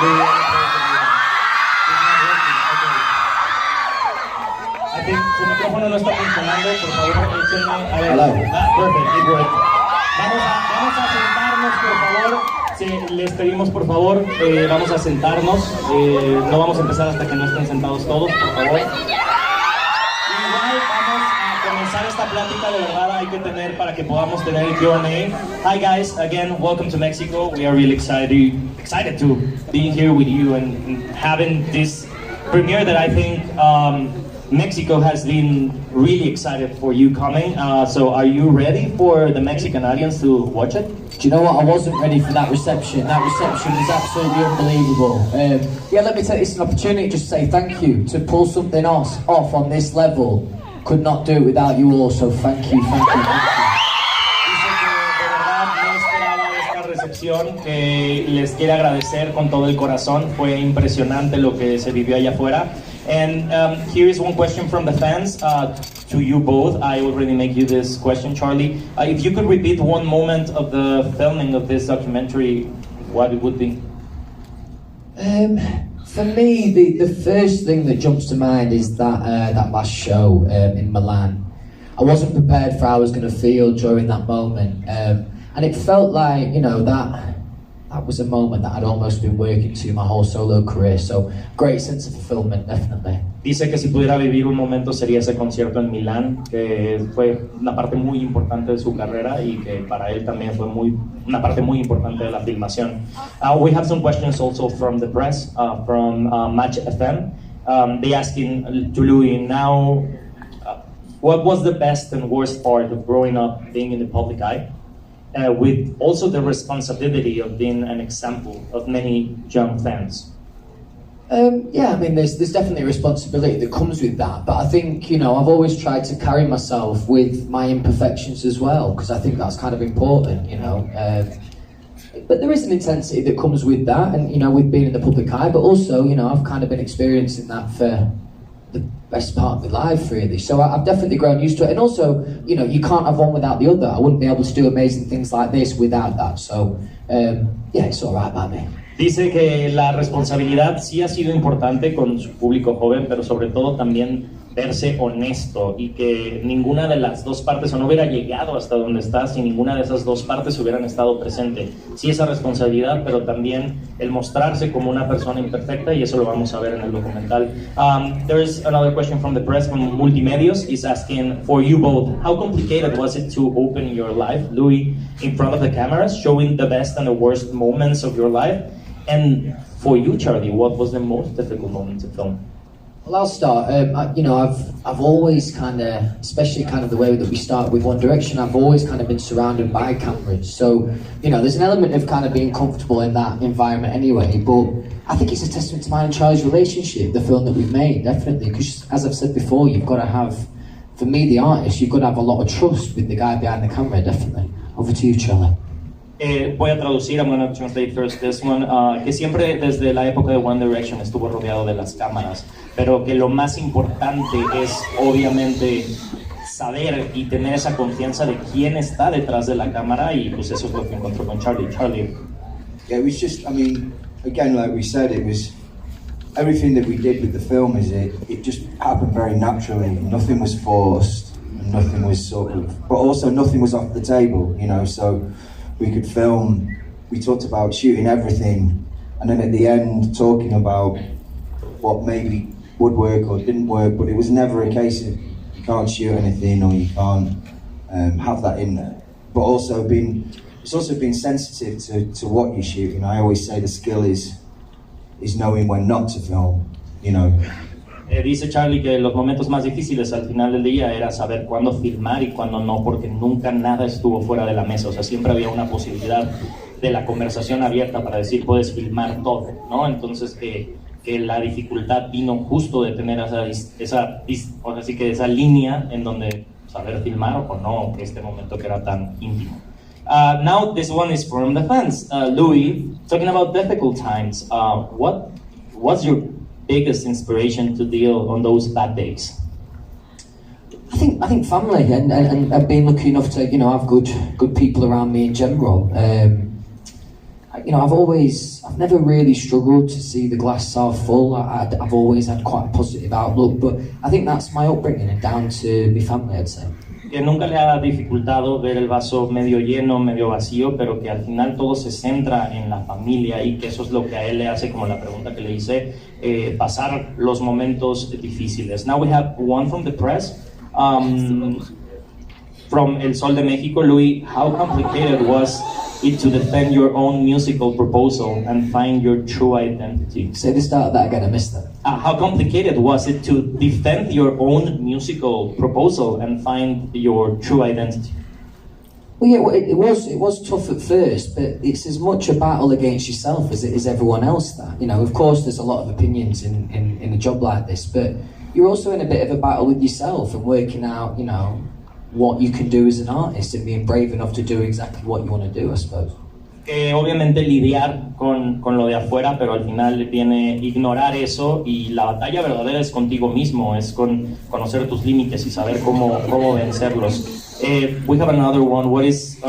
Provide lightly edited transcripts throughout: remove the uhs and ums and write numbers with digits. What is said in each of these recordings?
I think su micrófono no está funcionando, por favor, échenme. A ver. Perfect, it worked. Vamos a sentarnos, por favor. Sí, les pedimos, por favor, vamos a sentarnos. No vamos a empezar hasta que no estén sentados todos, por favor. Igual vamos a comenzar esta plática, de verdad hay que tener para que podamos tener el Q&A. Hi guys, again, welcome to Mexico. We are really excited to be here with you and having this premiere that I think Mexico has been really excited for you coming. So are you ready for the Mexican audience to watch it? Do you know what? I wasn't ready for that reception. That reception was absolutely unbelievable. Yeah, let me take this an opportunity to just say thank you. To pull something off on this level, could not do it without you all, so thank you, thank you, thank you. Que les quiere agradecer con todo el corazón. Fue impresionante lo que se vivió allá afuera. And here is one question from the fans to you both. I already make you this question, Charlie. If you could repeat one moment of the filming of this documentary, what it would be? For me, the first thing that jumps to mind is that last show in Milan. I wasn't prepared for how I was going to feel during that moment. And it felt like, you know, that was a moment that I'd almost been working to my whole solo career. So, great sense of fulfillment, definitely. Dice que si pudiera vivir un momento sería ese concierto en Milán, que fue una parte muy importante de su carrera y que para él también fue una parte muy importante de la filmación. We have some questions also from the press, from Match FM. They asking to Louis now, what was the best and worst part of growing up being in the public eye? With also the responsibility of being an example of many young fans. Yeah, I mean, there's definitely a responsibility that comes with that, but I think, you know, I've always tried to carry myself with my imperfections as well, because I think that's kind of important, you know. But there is an intensity that comes with that, and, you know, with being in the public eye, but also, you know, I've kind of been experiencing that for the best part of my life, really. So I've definitely grown used to it. And also, you know, you can't have one without the other. I wouldn't be able to do amazing things like this without that. So, yeah, it's all right by me. Dice que la responsabilidad sí ha sido importante con su público joven, pero sobre todo también verse honesto y que ninguna de las dos partes o no hubiera llegado hasta donde está si ninguna de esas dos partes hubieran estado presente. Sí, esa responsabilidad, pero también el mostrarse como una persona imperfecta, y eso lo vamos a ver en el documental. There is another question from the press, from Multimedios. Is asking for you both, how complicated was it to open your life, Louis, in front of the cameras, showing the best and the worst moments of your life? And for you, Charlie, what was the most difficult moment to film? Well, I'll start. You know, I've always kind of, especially kind of the way that we start with One Direction, I've always kind of been surrounded by cameras. So, you know, there's an element of kind of being comfortable in that environment anyway. But I think it's a testament to mine and Charlie's relationship, the film that we've made, definitely. Because as I've said before, you've got to have, for me, the artist, you've got to have a lot of trust with the guy behind the camera, definitely. Over to you, Charlie. Voy a traducir, I'm going to translate first this one, que siempre desde la época de One Direction estuvo rodeado de las cámaras, pero que lo más importante es obviamente saber y tener esa confianza de quién está detrás de la cámara, y pues eso es lo que encontró con Charlie. Charlie. Yeah, it was just, I mean, again, like we said, it was everything that we did with the film it just happened very naturally. Nothing was forced, and nothing was sort of, but also nothing was off the table, you know, so we could film, we talked about shooting everything, and then at the end talking about what maybe would work or didn't work, but it was never a case of you can't shoot anything or you can't have that in there. But also it's also been sensitive to what you're shooting. I always say the skill is knowing when not to film, you know. Dice Charlie que los momentos más difíciles al final del día era saber cuándo filmar y cuándo no, porque nunca nada estuvo fuera de la mesa, o sea, siempre había una posibilidad de la conversación abierta para decir puedes filmar todo, ¿no? Entonces que la dificultad vino justo de tener esa línea en donde saber filmar o no este momento que era tan íntimo. Now this one is from the fans. Louis, talking about difficult times, what's your biggest inspiration to deal on those bad days? I think family and being lucky enough to, you know, have good people around me in general. you know, I've never really struggled to see the glass half full. I've always had quite a positive outlook, but I think that's my upbringing and down to my family, I'd say. Que nunca le ha dificultado ver el vaso medio lleno, medio vacío, pero que al final todo se centra en la familia y que eso es lo que a él le hace, como la pregunta que le hice, pasar los momentos difíciles. Now we have one from the press. From El Sol de México, Luis, how complicated was it to defend your own musical proposal and find your true identity? Say the start of that again, I missed that. How complicated was it to defend your own musical proposal and find your true identity? Well, yeah, it was tough at first, but it's as much a battle against yourself as it is everyone else. That, you know, of course, there's a lot of opinions in a job like this, but you're also in a bit of a battle with yourself and working out, you know, what you can do as an artist and being brave enough to do exactly what you want to do, I suppose. Obviamente lidiar con lo de afuera, pero al final viene ignorar eso y la batalla verdadera es contigo mismo, es con conocer tus límites y saber cómo vencerlos. We have another one. What is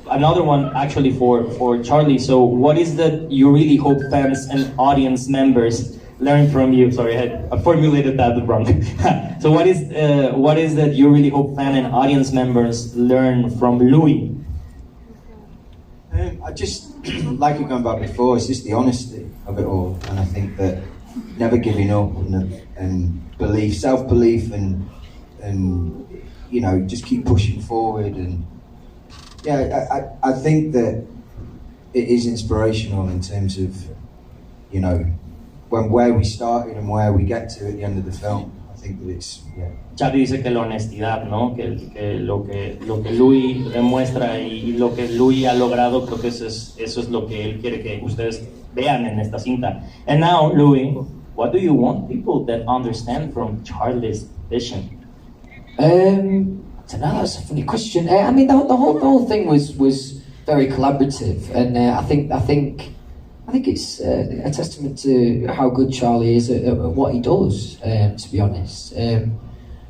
another one actually for Charlie? So what is that you really hope fans and audience members learn from you? Sorry, I formulated that wrong. So what is that you really hope fan and audience members learn from Louis? I just, like you've gone back before, it's just the honesty of it all, and I think that never giving up and belief, self-belief, and you know, just keep pushing forward. And yeah, I think that it is inspirational in terms of, you know, where we started and where we get to at the end of the film. I think that it's, yeah. Charlie dice que la honestidad, ¿no? Que lo que Louis demuestra y lo que Louis ha logrado, creo que eso es lo que él quiere que ustedes vean en esta cinta. And now, Louis, what do you want people that understand from Charlie's vision? I don't know, that's a funny question. I mean, the whole thing was very collaborative, and I think it's a testament to how good Charlie is at what he does, to be honest.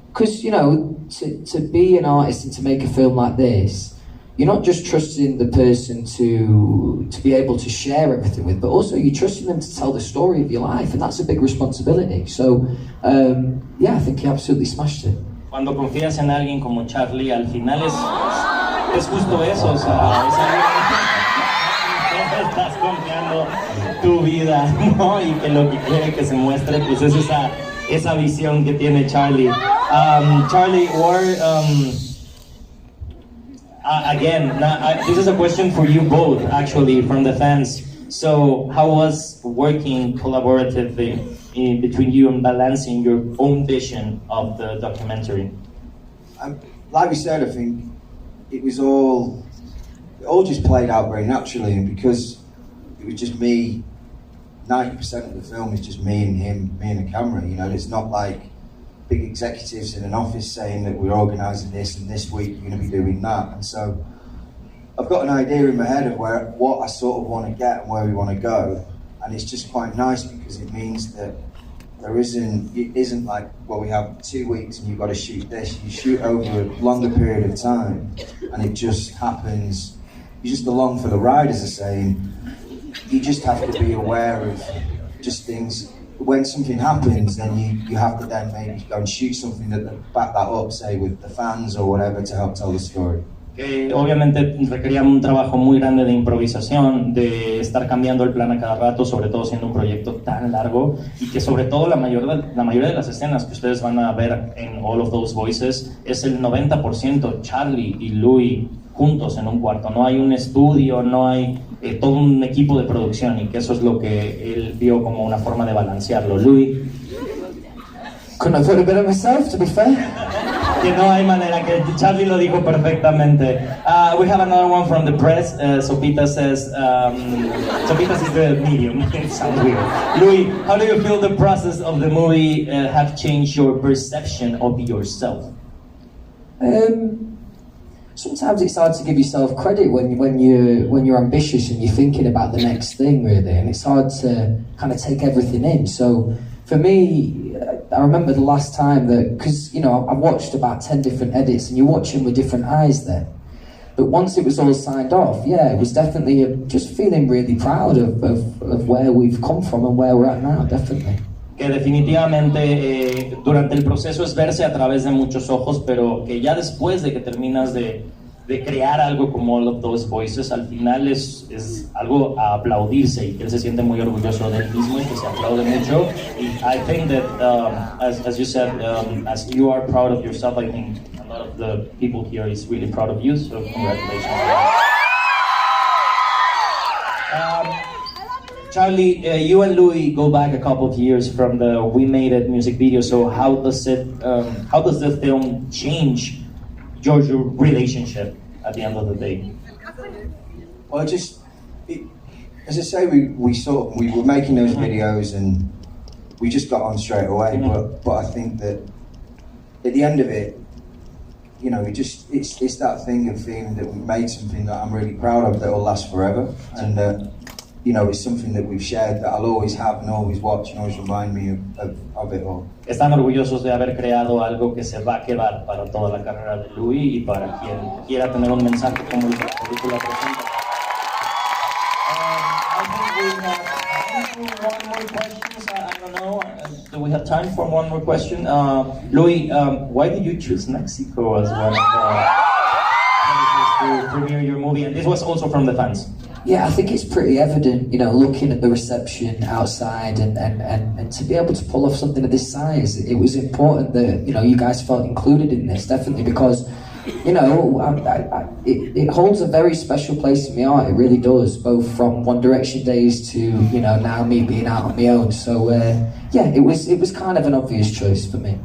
Because, you know, to be an artist and to make a film like this, you're not just trusting the person to be able to share everything with, but also you're trusting them to tell the story of your life, and that's a big responsibility. So, yeah, I think he absolutely smashed it. Cuando confías en alguien como Charlie, al final es justo eso, o sea, es alguien que estás confiando tu vida, ¿no? Y que lo que quiere que se muestre, pues es esa visión que tiene Charlie. Charlie, again, this is a question for you both, actually, from the fans. So, how was working collaboratively between you and balancing your own vision of the documentary? Like we said, I think it all just played out very naturally, and because it was just me, 90% of the film is just me and him, me and the camera, you know. It's not like big executives in an office saying that we're organising this and this week you're going to be doing that. And so I've got an idea in my head of what I sort of want to get and where we want to go, and it's just quite nice because it means that it isn't like, well, we have 2 weeks and you've got to shoot this. You shoot over a longer period of time, and it just happens. You're just along for the ride, as I say. You just have to be aware of just things. When something happens, then you have to then maybe go and shoot something that back that up, say with the fans or whatever, to help tell the story. Obviamente requería un trabajo muy grande de improvisación, de estar cambiando el plan a cada rato, sobre todo siendo un proyecto tan largo, y que sobre todo la mayoría de las escenas que ustedes van a ver en All of Those Voices es el 90% Charlie y Louis juntos en un cuarto. No hay un estudio, no hay todo un equipo de producción, y que eso es lo que él vio como una forma de balancearlo. Louis. Couldn't have thought a bit of myself, to be fair. Que no hay manera, que Charlie lo dijo perfectamente. We have another one from the press. Sopita says, Sopitas is the medium. It sounds weird. Louis, how do you feel the process of the movie have changed your perception of yourself? Sometimes it's hard to give yourself credit when you're ambitious and you're thinking about the next thing, really, and it's hard to kind of take everything in. So for me, I remember the last time that, because, you know, I've watched about 10 different edits, and you watch them with different eyes then. But once it was all signed off, yeah, it was definitely just feeling really proud of where we've come from and where we're at now, definitely. Que definitivamente durante el proceso es verse a través de muchos ojos, pero que ya después de que terminas de crear algo como All of Those Voices, al final es algo a aplaudirse y que él se siente muy orgulloso de él mismo y que se aplaude mucho. Y I think that, as you said, as you are proud of yourself, I think a lot of the people here is really proud of you, so congratulations. Charlie, you and Louis go back a couple of years from the We Made It music video. So how does the film change your relationship at the end of the day? Well, as I say, we were making those videos and we just got on straight away. But I think that at the end of it, you know, it's that thing of feeling that we made something that I'm really proud of that will last forever, and you know, it's something that we've shared that I'll always have and always watch and always remind me of it all. Están orgullosos de haber creado algo que se va a quedar para toda la carrera de Louis y para quien quiera tener un mensaje como el que la película presenta. I think we have one more question. I don't know. Do we have time for one more question? Louis, why did you choose Mexico as one of the places to premiere your movie? And this was also from the fans. Yeah, I think it's pretty evident, you know, looking at the reception outside and to be able to pull off something of this size, it was important that, you know, you guys felt included in this, definitely, because, you know, it holds a very special place in my heart, it really does, both from One Direction days to, you know, now me being out on my own, so, yeah, it was kind of an obvious choice for me.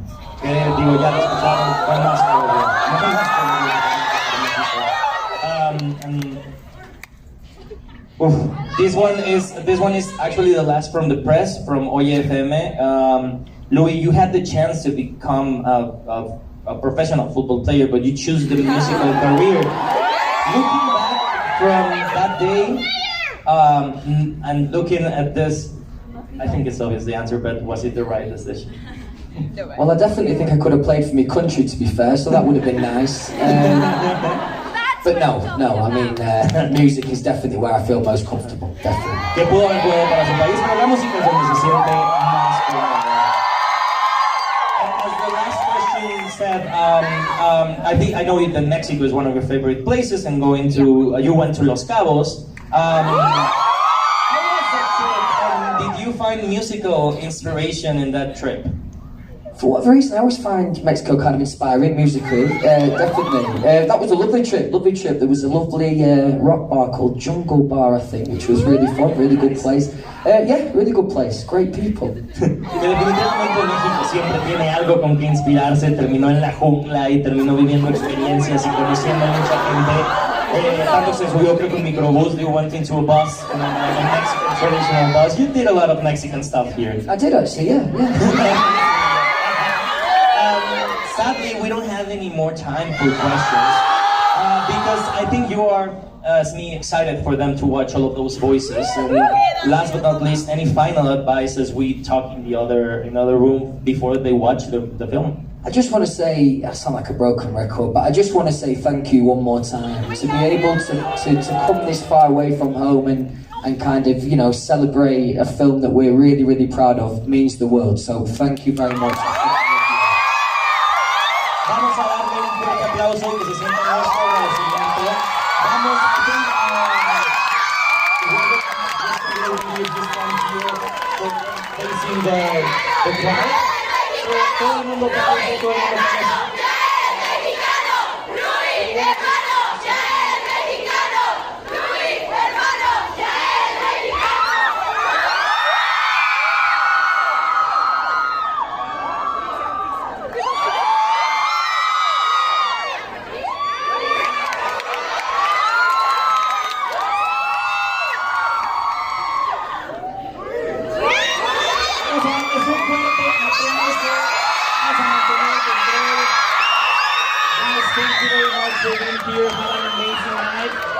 This one is actually the last from the press, from Oye FM. Louis, you had the chance to become a professional football player, but you choose the musical career. Looking back from that day, and looking at this, I think it's obvious the answer, but was it the right decision? Well, I definitely think I could have played for my country, to be fair, so that would have been nice. But no, I mean, music is definitely where I feel most comfortable, definitely. Que pudo haber jugado para su país, pero la música es donde se siente más cómodo. As the last question said, I know that Mexico is one of your favorite places, and you went to Los Cabos. How was that trip, and did you find musical inspiration in that trip? For whatever reason, I always find Mexico kind of inspiring musically, definitely. That was a lovely trip. There was a lovely rock bar called Jungle Bar, I think, which was really fun, really good place. Yeah, really good place, great people. Definitivamente México siempre tiene algo con que inspirarse, terminó en la jungla y terminó viviendo experiencias y conociendo a mucha gente. Tanto se subió, creo que un microbús, you went into a bus, a Mexican traditional bus. You did a lot of Mexican stuff here. I did actually, yeah. Sadly, we don't have any more time for questions because I think you are, as me, excited for them to watch All of Those Voices. And last but not least, any final advice as we talk in the other room before they watch the film? I just want to say, I sound like a broken record, but I just want to say thank you one more time. To be able to come this far away from home and kind of, you know, celebrate a film that we're really, really proud of means the world. So thank you very much. Vamos a darle un fuerte aplauso que se sienta nuestro agradecimiento. Vamos facing the crowd. Todo el mundo Thank you very much for being here. Have an amazing night.